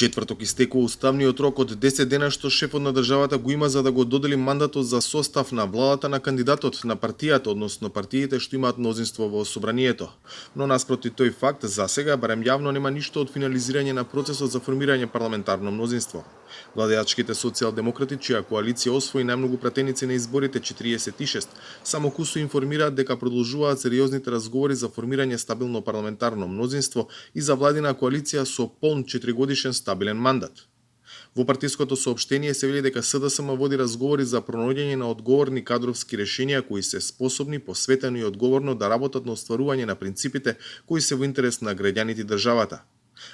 Четврток истекува уставниот рок од 10 дена што шефот на државата го има за да го додели мандатот за состав на владата на кандидатот на партијата, односно партиите што имаат мнозинство во собранието. Но наспроти тој факт, засега барем јавно нема ништо од финализирање на процесот за формирање парламентарно мнозинство. Владеачките социјалдемократи, чија коалиција освои најмногу пратеници на изборите 46, само кусо информираат дека продолжуваат сериозните разговори за формирање стабилно парламентарно мнозинство и за владина коалиција со полн 4-годишен стабилен мандат. Во партиското соопштение се вели дека СДСМ води разговори за пронаоѓање на одговорни кадровски решенија кои се способни, посветено и одговорно да работат на остварување на принципите кои се во интерес на граѓаните и државата.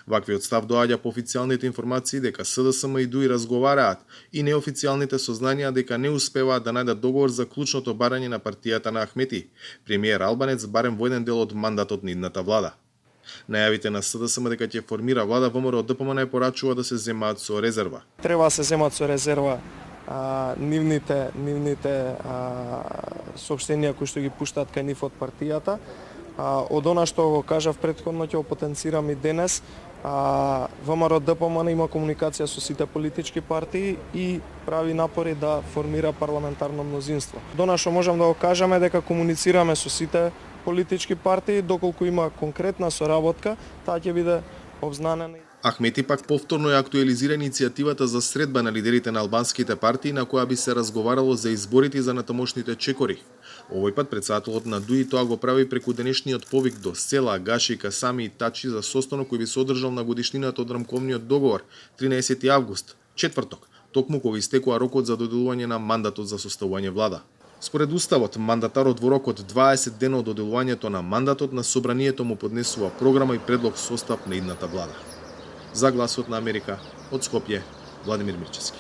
Ваквиот став доаѓа по официјалните информации дека СДСМ и ДУИ разговараат и неофицијалните сознанија дека не успеваат да најдат договор за клучното барање на партијата на Ахмети, премиер Албанец барем во еден дел од мандатот на идната влада. Најавите на СДСМ дека ќе формира влада ВМРО ДПМН порачува да се земаат со резерва. Треба да се земат со резерва нивните соопштенија кои што ги пуштаат кај нив од партијата. Од она што го кажав претходно ќе го потенцирам и денес, ВМРО ДПМН има комуникација со сите политички партии и прави напори да формира парламентарно мнозинство. До она што можам да го кажеме дека комуницираме со сите политички партии, доколку има конкретна соработка, таа ќе биде обзнанена. Ахмети пак повторно ја актуализира иницијативата за средба на лидерите на албанските партии на која би се разговарало за изборите за натамошните чекори. Овој пат председателот на ДУИ тоа го прави преку денешниот повик до села Гаши, Касами и Тачи за состанок кој би се одржал на годишнината од рамковниот договор 13 август, четврток, токму кога истекува рокот за доделување на мандатот за составување влада. Според уставот, мандатарот во рок од 20 дена од доделувањето на мандатот на собранието му поднесува програма и предлог состав на идната влада. За Гласот на Америка, од Скопје, Владимир Мирчевски.